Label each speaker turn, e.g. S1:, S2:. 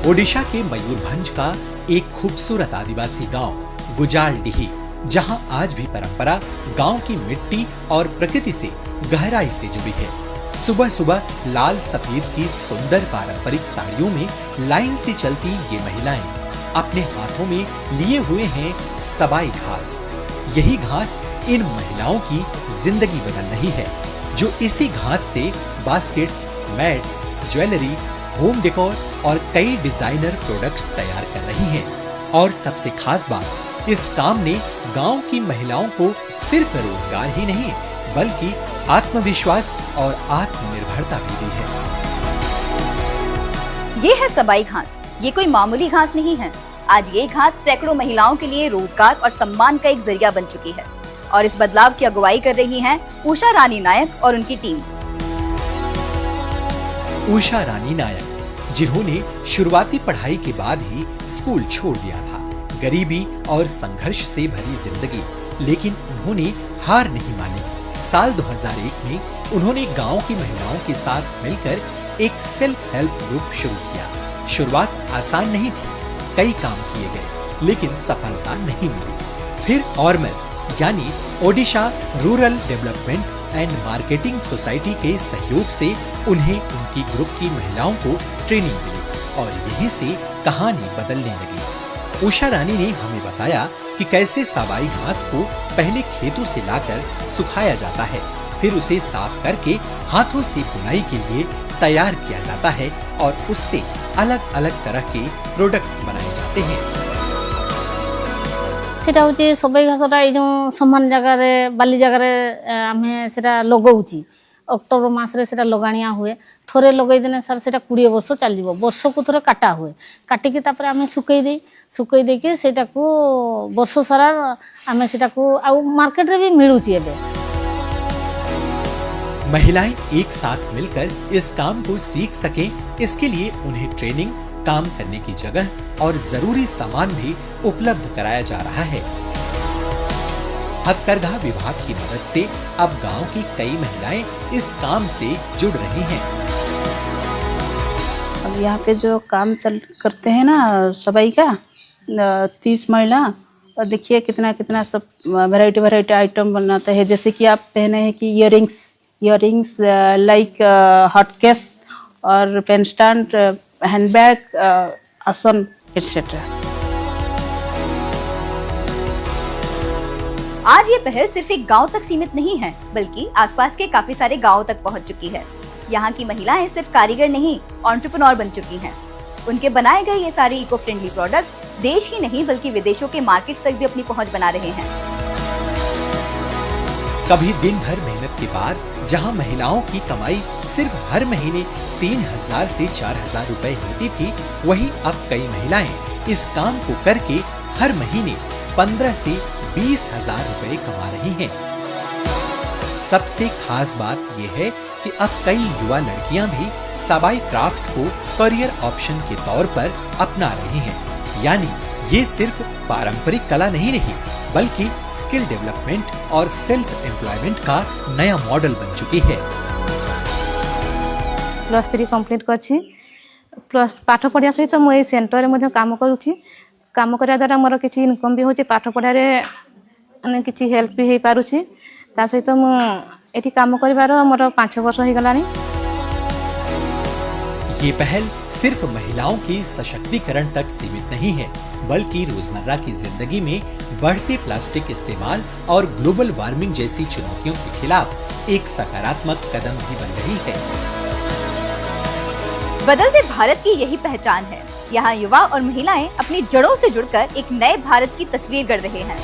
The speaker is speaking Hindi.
S1: ओडिशा के मयूरभंज का एक खूबसूरत आदिवासी गांव गुजालडीही, जहां आज भी परंपरा गांव की मिट्टी और प्रकृति से गहराई से जुड़ी है। सुबह सुबह लाल सफेद की सुंदर पारंपरिक साड़ियों में लाइन से चलती ये महिलाएं अपने हाथों में लिए हुए हैं सबाई घास। यही घास इन महिलाओं की जिंदगी बदल रही है, जो इसी घास से baskets, mats, jewellery, home decor और कई डिजाइनर प्रोडक्ट्स तैयार कर रही हैं। और सबसे खास बात, इस काम ने गांव की महिलाओं को सिर्फ रोजगार ही नहीं बल्कि आत्मविश्वास और आत्मनिर्भरता भी दी है।
S2: ये है सबाई घास। ये कोई मामूली घास नहीं है। आज ये घास सैकड़ों महिलाओं के लिए रोजगार और सम्मान का एक जरिया बन चुकी है। और इस बदलाव की अगुवाई कर रही हैं उषा रानी नायक और उनकी टीम।
S1: उषा रानी नायक, जिन्होंने शुरुआती पढ़ाई के बाद ही स्कूल छोड़ दिया था, गरीबी और संघर्ष से भरी जिंदगी, लेकिन उन्होंने हार नहीं मानी। साल 2001 में उन्होंने गांव की महिलाओं के साथ मिलकर एक सेल्फ हेल्प ग्रुप शुरू किया। शुरुआत आसान नहीं थी, कई काम किए गए, लेकिन सफलता नहीं मिली। फिर ऑर्मेस यानी Odisha rural development and marketing society के सहयोग से उन्हें उनकी ग्रुप की महिलाओं को ट्रेनिंग मिली और यहीं से कहानी बदलने लगी। उषा रानी ने हमें बताया कि कैसे सबाई घास को पहले खेतों से लाकर सुखाया जाता है, फिर उसे साफ करके हाथों से बुनाई के लिए तैयार किया जाता है और उससे अलग अलग तरह के प्रोडक्ट्स बनाए जाते हैं।
S3: सेटा होची सबाई घासटा ए जो समान जगह रे बाली जगह रे हमें सेटा लगौची। अक्टोबर मास रे सेटा लगानिया हुए, थोरे लगै देने सर सेटा 20 वर्ष चलिबो। वर्ष को थोरे काटा हुए, काटिकी तापर हमें सुकई दे के सेटा को वर्ष सारा हमें सेटा को आ मार्केट रे भी मिलुची एबे।
S1: महिलाएं एक साथ मिलकर इस काम को सीख सकें, इसके लिए उन्हें ट्रेनिंग, काम करने की जगह और जरूरी सामान भी उपलब्ध कराया जा रहा है। हथकरघा विभाग की मदद से अब गांव की कई महिलाएं इस काम से जुड़ रही हैं।
S4: अब यहाँ पे जो काम करते हैं ना सबाई का 30 महिला, और देखिए कितना कितना सब वैरायटी आइटम बनाता है। जैसे कि आप पहने हैं कि इयरिंग्स लाइक हॉट केस और पेन स्टैंड, हैंडबैग, आसन एटसेट्रा।
S2: आज ये पहल सिर्फ एक गांव तक सीमित नहीं है, बल्कि आसपास के काफी सारे गांवों तक पहुंच चुकी है। यहाँ की महिलाएं सिर्फ कारीगर नहीं, एंटरप्रेन्योर बन चुकी हैं। उनके बनाए गए ये सारे इको फ्रेंडली प्रोडक्ट्स देश ही नहीं बल्कि विदेशों के मार्केट्स तक भी अपनी पहुंच बना रहे हैं।
S1: कभी दिन भर मेहनत के बाद जहां महिलाओं की कमाई सिर्फ हर महीने 3000 से 4000 रुपए होती थी, वहीं अब कई महिलाएं इस काम को करके हर महीने 15 से 20,000 रुपए कमा रही हैं। सबसे खास बात यह है कि अब कई युवा लड़कियां भी सबाई क्राफ्ट को करियर ऑप्शन के तौर पर अपना रही हैं। यानी ये सिर्फ पारंपरिक कला नहीं रही, बल्कि स्किल डेवलपमेंट और सेल्फ एम्प्लॉयमेंट का नया मॉडल बन चुकी है।
S3: +3 कंप्लीट करछि, प्लस पाठ पढ़िया सहित मु ए सेंटर रे मध्ये काम करूछि। काम करिया द्वारा मोर किछि इनकम भी होछि, पाठ पढ़ारे अने किछि हेल्प भी हे पारुछि। ता सहित मु एठी काम करिवार मोर 5 वर्ष हो गलानी।
S1: ये पहल सिर्फ महिलाओं के सशक्तिकरण तक सीमित नहीं है, बल्कि रोजमर्रा की जिंदगी में बढ़ते प्लास्टिक इस्तेमाल और ग्लोबल वार्मिंग जैसी चुनौतियों के खिलाफ एक सकारात्मक कदम भी बन रही है।
S2: बदलते भारत की यही पहचान है। यहाँ युवा और महिलाएं अपनी जड़ों से जुड़कर एक नए भारत की तस्वीर गढ़ रहे हैं।